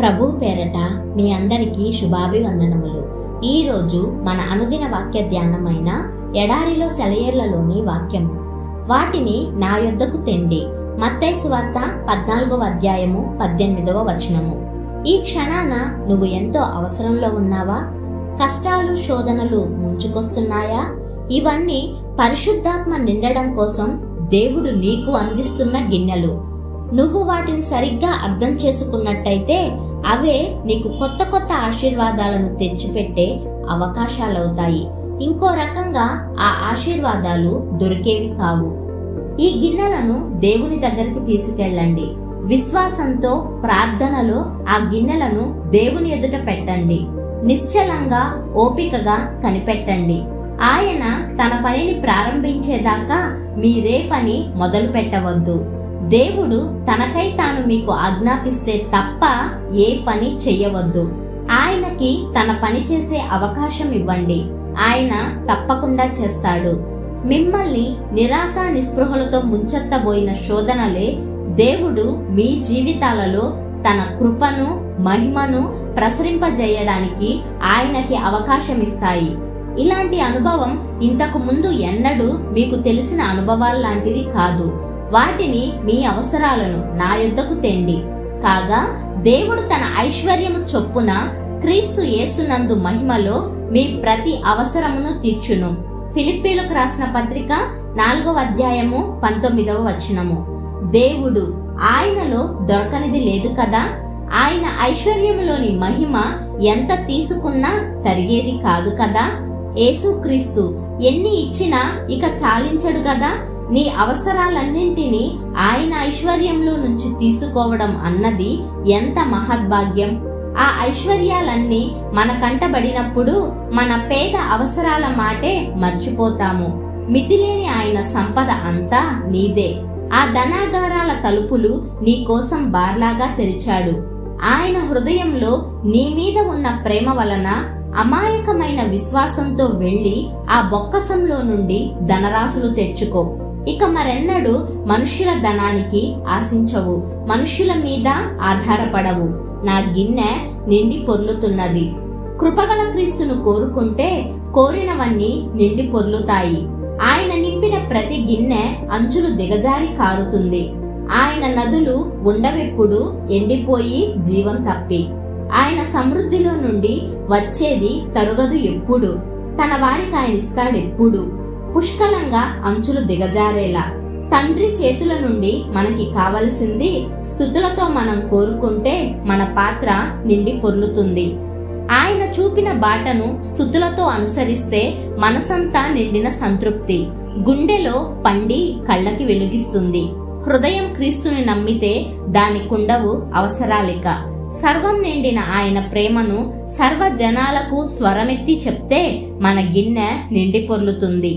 ప్రభువు పేరట మీ అందరికీ శుభాభివందనములు. ఈ రోజు మన అనుదిన వాక్య ధ్యానమైన ఎడారిలో సెలయేర్లలోని వాక్యము. వాటిని నా యొద్దకు తెండి. మత్తయి సువార్త 14వ అధ్యాయము 18వ వచనము. ఈ క్షణాన నువ్వు ఎంతో అవసరంలో ఉన్నావా? కష్టాలు శోధనలు ముంచుకొస్తున్నాయా? ఇవన్నీ పరిశుద్ధాత్మ నిండడం కోసం దేవుడు నీకు అందిస్తున్న గిన్నెలు. నువ్వు వాటిని సరిగ్గా అర్థం చేసుకున్నట్టయితే అవే నీకు కొత్త కొత్త ఆశీర్వాదాలను తెచ్చిపెట్టే అవకాశాలవుతాయి. ఇంకో రకంగా ఆ ఆశీర్వాదాలు దొరికేవి కావు. ఈ గిన్నెలను దేవుని దగ్గరికి తీసుకెళ్ళండి. విశ్వాసంతో ప్రార్థనలో ఆ గిన్నెలను దేవుని ఎదుట పెట్టండి. నిశ్చలంగా ఓపికగా కనిపెట్టండి. ఆయన తన పనిని ప్రారంభించేదాకా మీరే పని మొదలు పెట్టవద్దు. దేవుడు తనకై తాను మీకు ఆజ్ఞాపిస్తే తప్ప ఏ పని చెయ్యవద్దు. ఆయనకి తన పని చేసే అవకాశం ఇవ్వండి. ఆయన తప్పకుండా చేస్తాడు. మిమ్మల్ని నిరాశ నిస్పృహలతో ముంచెత్తబోయిన శోధనలే దేవుడు మీ జీవితాలలో తన కృపను మహిమను ప్రసరింపజేయడానికి ఆయనకి అవకాశం ఇస్తాయి. ఇలాంటి అనుభవం ఇంతకు ముందు ఎన్నడూ మీకు తెలిసిన అనుభవాలు లాంటిది కాదు. వాటిని మీ అవసరాలను నా యొద్దకు తెండి. కాగా దేవుడు తన ఐశ్వర్యము చొప్పున క్రీస్తు యేసునందు మహిమలో మీ ప్రతి అవసరమును తీర్చును. ఫిలిప్పీలకు రాసిన పత్రిక 4వ అధ్యాయము 19వ వచనము. దేవుడు ఆయనలో దొరకనిది లేదు కదా. ఆయన ఐశ్వర్యములోని మహిమ ఎంత తీసుకున్నా తరిగేది కాదు కదా. యేసుక్రీస్తు ఎన్ని ఇచ్చినా ఇక చాలించడు కదా. నీ అవసరాలన్నింటినీ ఆయన ఐశ్వర్యంలో నుంచి తీసుకోవడం అన్నది ఎంత మహద్భాగ్యం. ఆ ఐశ్వర్యాలన్నీ మన కంటబడినప్పుడు మన పేద అవసరాల మాటే మర్చిపోతాము. మితిలేని ఆయన సంపద అంతా నీదే. ఆ ధనాగారాల తలుపులు నీ కోసం బార్లాగా తెరిచాడు. ఆయన హృదయంలో నీ మీద ఉన్న ప్రేమ వలన అమాయకమైన విశ్వాసంతో వెళ్లి ఆ బొక్కసంలో నుండి ధనరాశులు తెచ్చుకో. ఇక మరెన్నడూ మనుష్యుల ధనానికి ఆశించవు. మనుష్యుల మీద ఆధారపడవు. నా గిన్నె నిండి పొర్లుతున్నది. కృపగల క్రీస్తును కోరుకుంటే కోరినవన్నీ నిండి పొర్లుతాయి. ఆయన నింపిన ప్రతి గిన్నె అంచులు దిగజారి కారుతుంది. ఆయన నదులు ఉండవెప్పుడు ఎండిపోయి జీవం తప్పి. ఆయన సమృద్ధిలో నుండి వచ్చేది తరుగదు ఎప్పుడు. తన వారికి ఆయన ఇస్తాడెప్పుడు పుష్కలంగా అంచులు దిగజారేలా. తండ్రి చేతుల నుండి మనకి కావలసింది స్తుతులతో మనం కోరుకుంటే మన పాత్ర నిండి పొర్లుతుంది. ఆయన చూపిన బాటను స్తుతులతో అనుసరిస్తే మనసంతా నిండిన సంతృప్తి గుండెలో పండి కళ్ళకి వెలుగిస్తుంది. హృదయం క్రీస్తుని నమ్మితే దానికుండవు అవసరాలిక. సర్వం నిండిన ఆయన ప్రేమను సర్వ జనాలకు స్వరమెత్తి చెప్తే మన గిన్నె నిండి పొర్లుతుంది.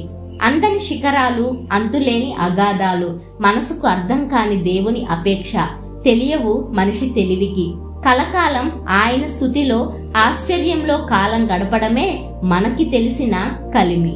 అందని శిఖరాలు, అంతులేని అగాధాలు, మనసుకు అర్థం కాని దేవుని అపేక్ష తెలియవు మనిషి తెలివికి. కలకాలం ఆయన స్తుతిలో ఆశ్చర్యంలో కాలం గడపడమే మనకి తెలిసిన కలిమి.